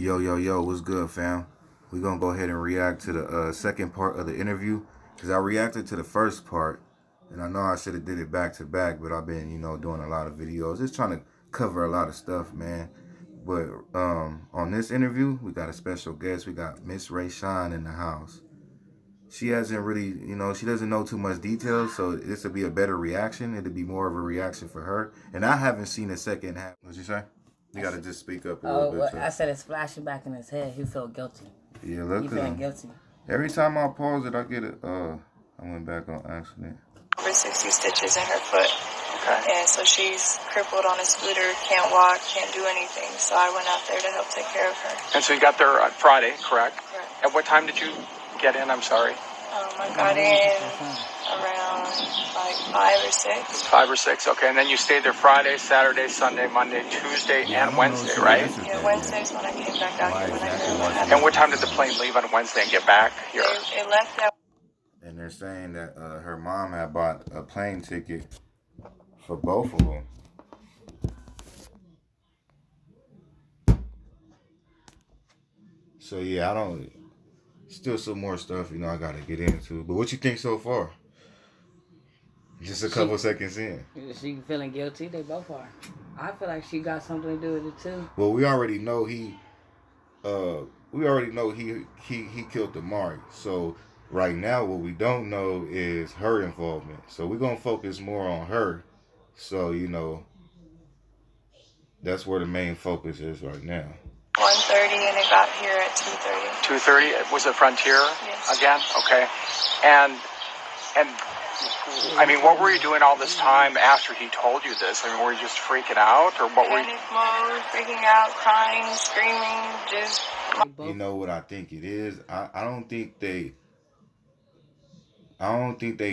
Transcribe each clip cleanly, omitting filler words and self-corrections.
Yo, yo, yo, what's good, fam? We're going to go ahead and react to the second part of the interview, because I reacted to the first part, and I know I should have did it back to back, but I've been, doing a lot of videos, just trying to cover a lot of stuff, man. But on this interview, we got a special guest. We got Miss Rayshon in the house. She hasn't really, she doesn't know too much details, so this will be a better reaction. It'll be more of a reaction for her. And I haven't seen the second half. What'd you say? You got to just speak up a little bit. Well, I said it's flashing back in his head. He felt guilty. Yeah, look. He feeling guilty. Every time I pause it, I get it. I went back on accident. Over 60 stitches in her foot. Okay. And so she's crippled on a scooter, can't walk, can't do anything. So I went out there to help take care of her. And so you got there on Friday, correct? Correct. At what time did you get in? I'm sorry. I got in around like 5 or 6. 5 or 6, okay. And then you stayed there Friday, Saturday, Sunday, Monday, Tuesday, and Wednesday, right? Yeah, Wednesday's when I came back out here. And what time did the plane leave on Wednesday and get back here? It left that. And they're saying that her mom had bought a plane ticket for both of them. So yeah, still some more stuff, I gotta get into. But what you think so far? Just a couple seconds in. She feeling guilty? They both are. I feel like she got something to do with it too. Well, we already know he killed Amari. So right now what we don't know is her involvement. So we're gonna focus more on her. So, that's where the main focus is right now. 1:30 and it got here at 2:30. 2:30? Was it Frontier? Yes. Again? Okay. And I mean, what were you doing all this time after he told you this? I mean, were you just freaking out, or what were you? Panic mode, freaking out, crying, screaming, just. You know what I think it is? I don't think they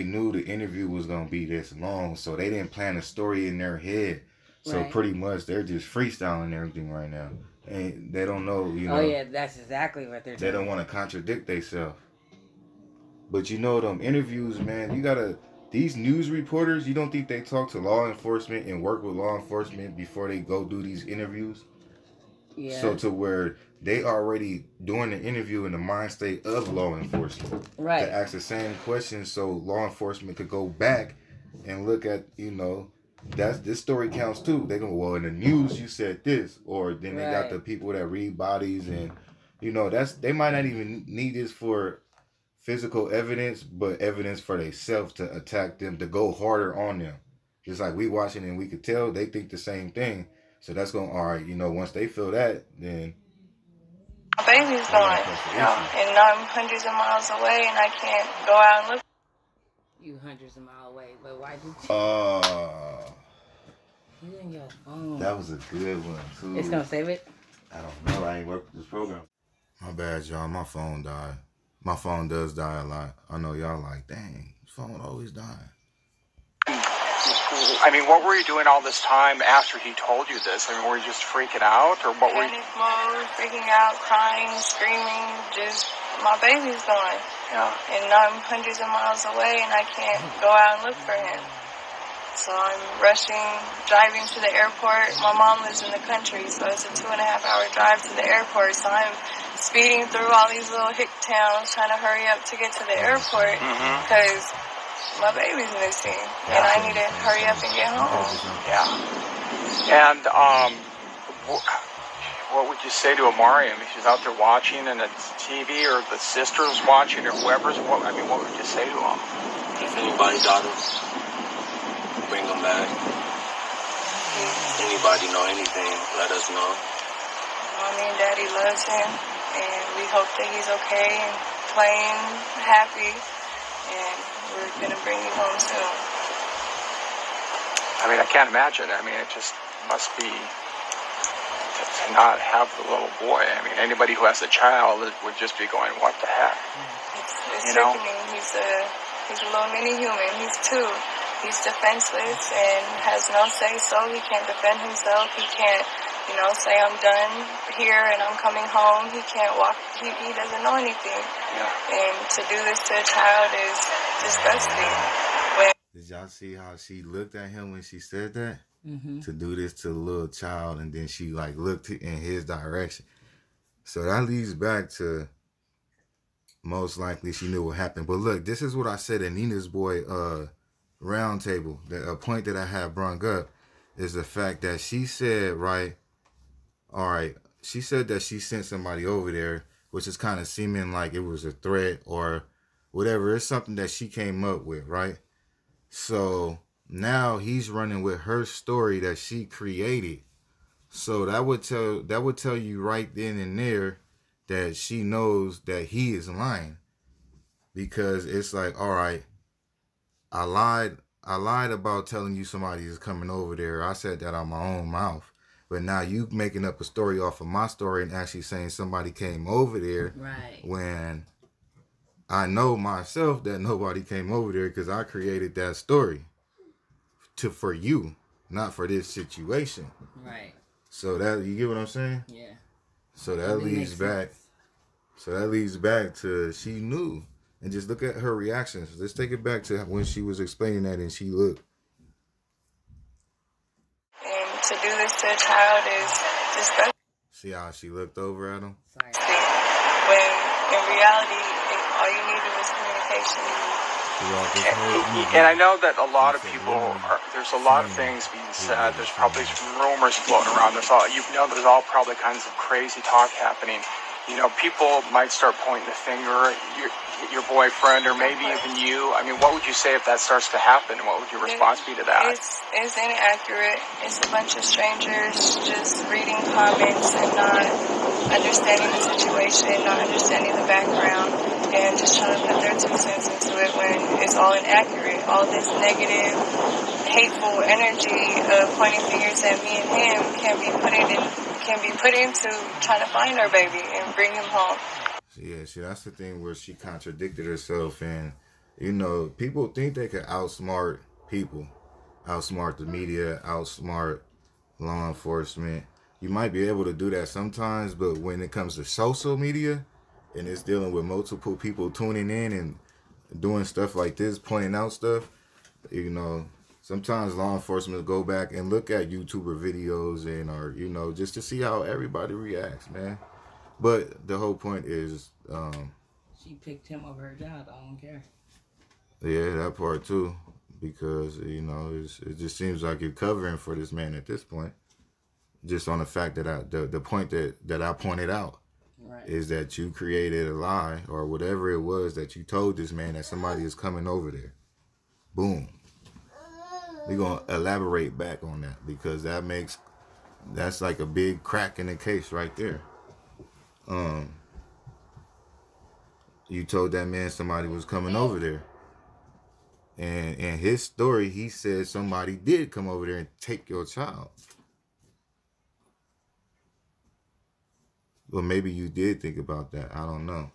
knew the interview was gonna be this long, so they didn't plan a story in their head. So pretty much they're just freestyling everything right now. And they don't know, Oh yeah, that's exactly what they're doing. They don't want to contradict themselves. But them interviews, man, these news reporters, you don't think they talk to law enforcement and work with law enforcement before they go do these interviews? Yeah. So to where they already doing the interview in the mind state of law enforcement. Right. To ask the same questions so law enforcement could go back and look at, this story counts too. They go, well, in the news you said this, or then they got the people that read bodies, and they might not even need this for physical evidence, but evidence for themselves to attack them, to go harder on them. Just like we watching and we could tell they think the same thing. So that's going, all right, once they feel that, then my baby's gone. And I'm hundreds of miles away and I can't go out and look. You hundreds of miles away, but why did you? You in your phone. That was a good one too. It's gonna save it? I don't know. I ain't worked with this program. My bad, y'all. My phone died. My phone does die a lot. I know y'all like, dang, his phone always dying. I mean, what were you doing all this time after he told you this? I mean, were you just freaking out, or what were you? Panic mode, freaking out, crying, screaming, just, my baby's gone. Yeah. And I'm hundreds of miles away and I can't go out and look for him. So I'm rushing, driving to the airport. My mom lives in the country, so it's a 2.5-hour drive to the airport. So I'm speeding through all these little hick towns, trying to hurry up to get to the airport because my baby's missing, and I need to hurry up and get home. Yeah. And what would you say to Amari? I mean, she's out there watching, and it's TV, or the sister's watching, or whoever's. What would you say to him? If anybody got him, bring him back. Anybody know anything, let us know. Mommy and Daddy loves him, and we hope that he's okay and playing happy, and we're going to bring him home soon. I mean, I can't imagine. I mean, it just must be to not have the little boy. I mean, anybody who has a child would just be going, what the heck? It's sickening. He's a little mini human. He's 2. He's defenseless and has no say-so. He can't defend himself. He can't, say I'm done here and I'm coming home. He can't walk. He doesn't know anything. Yeah. And to do this to a child is disgusting. Did y'all see how she looked at him when she said that? To do this to the little child, and then she looked in his direction. So that leads back to most likely she knew what happened. But look, this is what I said in Nina's Boy round table. A point that I had brung up is the fact that she said, right, all right, she said that she sent somebody over there, which is kind of seeming like it was a threat or whatever. It's something that she came up with, right? So now he's running with her story that she created. So that would tell you right then and there that she knows that he is lying, because it's like, all right, I lied about telling you somebody is coming over there. I said that out my own mouth. But now you making up a story off of my story and actually saying somebody came over there, right? When I know myself that nobody came over there, because I created that story for you, not for this situation. Right. So that, you get what I'm saying? Yeah. So that leads back. So that leads back to she knew. And just look at her reactions. Let's take it back to when she was explaining that and she looked. And to do this to a child is disgusting. See how she looked over at him? Sorry. When in reality, all you needed was communication. And I know that a lot of people there's a lot of things being said. There's probably some rumors floating around. There's all probably kinds of crazy talk happening. You know, people might start pointing the finger at your boyfriend or maybe even you. I mean, what would you say if that starts to happen? What would your response be to that? It's inaccurate. It's a bunch of strangers just reading comments and not understanding the situation, not understanding the background, and just trying to put their 2 cents into it when it's all inaccurate. All this negative, hateful energy of pointing fingers at me and him can be put into trying to find our baby and bring him home. Yeah, see, that's the thing where she contradicted herself. And, you know, people think they can outsmart people, outsmart the media, outsmart law enforcement. You might be able to do that sometimes, but when it comes to social media and it's dealing with multiple people tuning in and doing stuff like this, pointing out stuff, you know, sometimes law enforcement go back and look at YouTuber videos and, or, you know, just to see how everybody reacts, man. But the whole point is, she picked him over her job. I don't care. Yeah, that part too, because, you know, it just seems like you're covering for this man at this point. Just on the fact that the point that I pointed out, right, is that you created a lie or whatever it was that you told this man that somebody is coming over there. Boom. We're going to elaborate back on that, because that's like a big crack in the case right there. You told that man somebody was coming over there. And in his story, he said somebody did come over there and take your child. Well, maybe you did think about that. I don't know.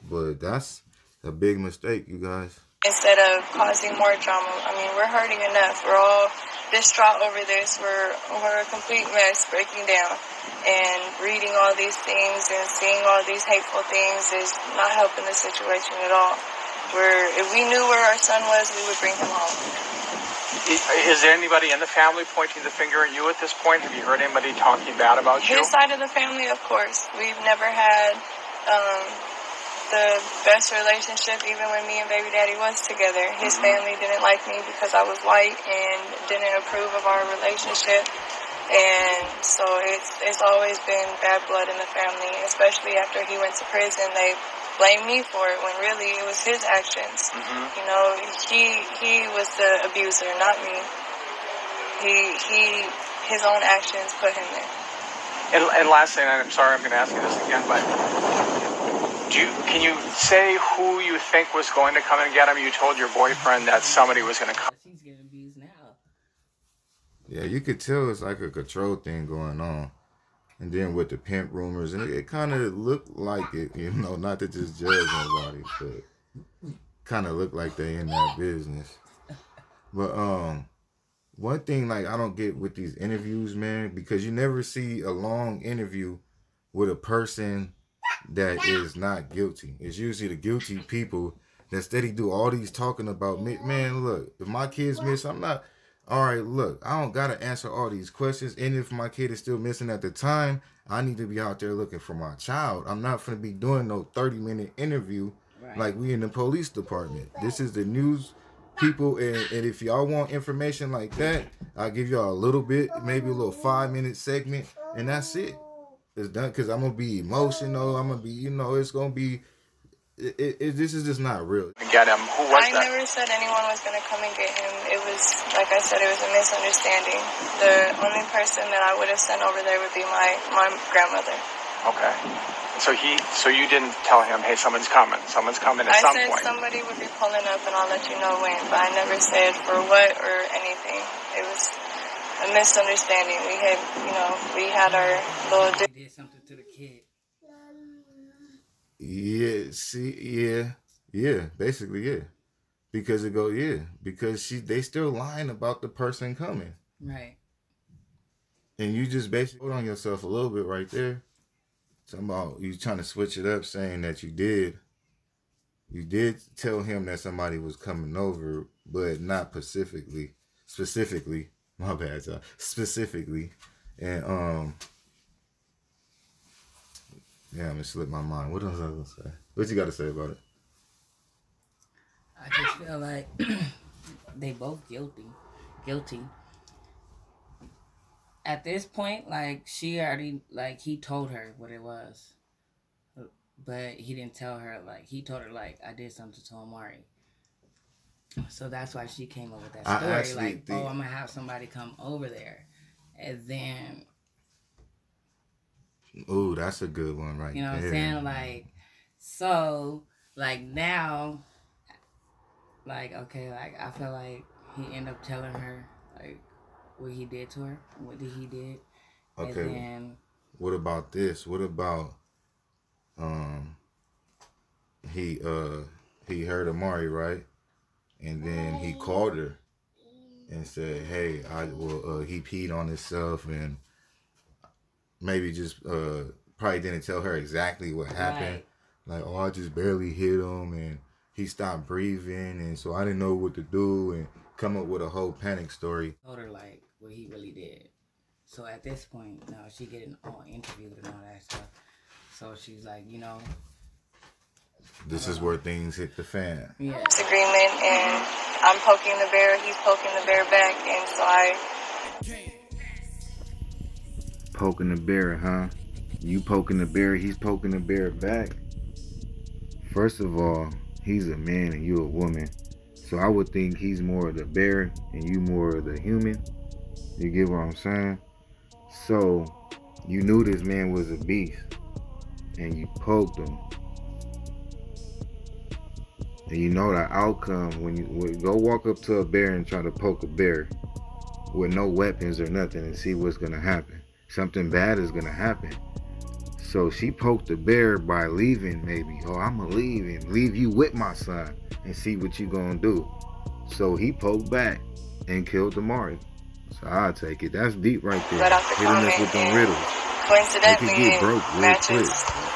But that's a big mistake, you guys. Instead of causing more drama. I mean, we're hurting enough. We're all distraught over this. We're a complete mess, breaking down. And reading all these things and seeing all these hateful things is not helping the situation at all. If we knew where our son was, we would bring him home. Is there anybody in the family pointing the finger at you at this point? Have you heard anybody talking bad about you? His side of the family, of course. We've never had the best relationship, even when me and baby daddy was together. His family didn't like me because I was white and didn't approve of our relationship. And so it's always been bad blood in the family, especially after he went to prison. They blame me for it when really it was his actions. You know, he was the abuser, not me. His own actions put him there. And last thing, I'm sorry I'm going to ask you this again, but can you say who you think was going to come and get him? You told your boyfriend that somebody was going to come. He's getting abused now. Yeah, you could tell it's like a control thing going on. And then with the pimp rumors, and it kind of looked like it, you know, not to just judge nobody, but kind of looked like they in that business. But one thing, like, I don't get with these interviews, man, because you never see a long interview with a person that is not guilty. It's usually the guilty people that steady do all these talking about, man, look, if my kids miss, I'm all right, look, I don't got to answer all these questions. And if my kid is still missing at the time, I need to be out there looking for my child. I'm not going to be doing no 30-minute interview like we in the police department. This is the news people. And if y'all want information like that, I'll give y'all a little bit, maybe a little 5-minute segment. And that's it. It's done because I'm going to be emotional. I'm going to be, you know, it's going to be. This is just not real. Get him. Who was I that? never said anyone was going to come and get him. It was, like I said, it was a misunderstanding. The only person that I would have sent over there would be my grandmother. Okay. So you didn't tell him, hey, someone's coming. Someone's coming at some point. I said somebody would be pulling up and I'll let you know when, but I never said for what or anything. It was a misunderstanding. We had our little... Did something to the kid. Yeah, basically, yeah. Because they still lying about the person coming. Right. And you just basically put on yourself a little bit right there. Talking about you trying to switch it up, saying that you did tell him that somebody was coming over, but not specifically, my bad, y'all. Specifically. And yeah, I'm gonna slip my mind. What else I was gonna say? What you got to say about it? I just feel like they both guilty. At this point, like, she already, like, he told her what it was. But he didn't tell her, like, he told her, like, I did something to Amari. So that's why she came up with that story. I'm going to have somebody come over there. And then... Ooh, that's a good one right there. You know what I'm saying? Like, so, like, now, like, okay, like, I feel like he ended up telling her, like, what he did to her, what he did. Okay. And then, what about this? What about, he heard Amari, right? And then he called her and said, hey, he peed on himself, and maybe just probably didn't tell her exactly what happened. Right. Like, oh, I just barely hit him and he stopped breathing, and so I didn't know what to do, and come up with a whole panic story. Told her like what he really did. So at this point, now she getting all interviewed and all that stuff. So she's like, you know, this is where things hit the fan. Yeah. Disagreement, and I'm poking the bear, he's poking the bear back, and so Poking the bear, huh? You poking the bear, he's poking the bear back. First of all, he's a man and you a woman. So I would think he's more of the bear and you more of the human. You get what I'm saying? So you knew this man was a beast and you poked him. And you know the outcome when you go walk up to a bear and try to poke a bear with no weapons or nothing and see what's going to happen. Something bad is going to happen. So she poked the bear by leaving, maybe. Oh, I'm going to leave and leave you with my son and see what you going to do. So he poked back and killed Amari. So I'll take it. That's deep right there. Hitting us with them riddles. Coincidentally, matches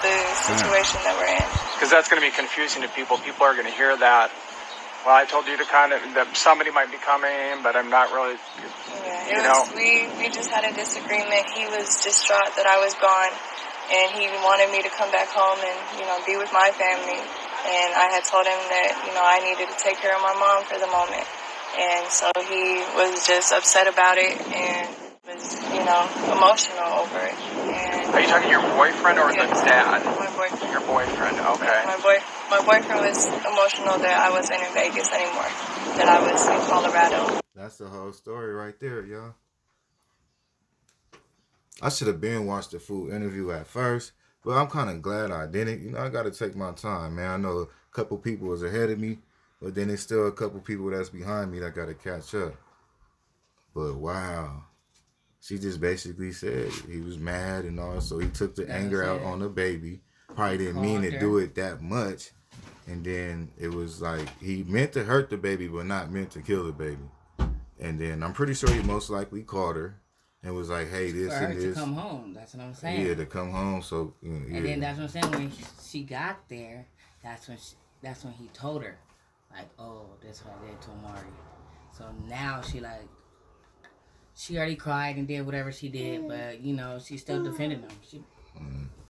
the situation that we're in. Because that's going to be confusing to people. People are going to hear that. Well, I told you to that somebody might be coming, but I'm not really, we just had a disagreement. He was distraught that I was gone, and he wanted me to come back home and, be with my family. And I had told him that, I needed to take care of my mom for the moment. And so he was just upset about it and was, emotional over it. And are you talking your boyfriend or the dad? My boyfriend. Your boyfriend, okay. My boyfriend was emotional that I wasn't in Vegas anymore, that I was in Colorado. That's the whole story right there, y'all. I should have been watched the full interview at first, but I'm kind of glad I didn't. I got to take my time, man. I know a couple people was ahead of me, but then there's still a couple people that's behind me that got to catch up. But wow. She just basically said he was mad and all, so he took the anger out on the baby. Probably didn't mean to do it that much. And then it was like he meant to hurt the baby, but not meant to kill the baby. And then I'm pretty sure he most likely called her and was like, hey, this and this. To come home. That's what I'm saying. Yeah, to come home. So, yeah. And then that's what I'm saying. When she got there, that's when he told her, like, oh, that's what I did to Amari. So now she like, she already cried and did whatever she did, but, you know, she still defended him.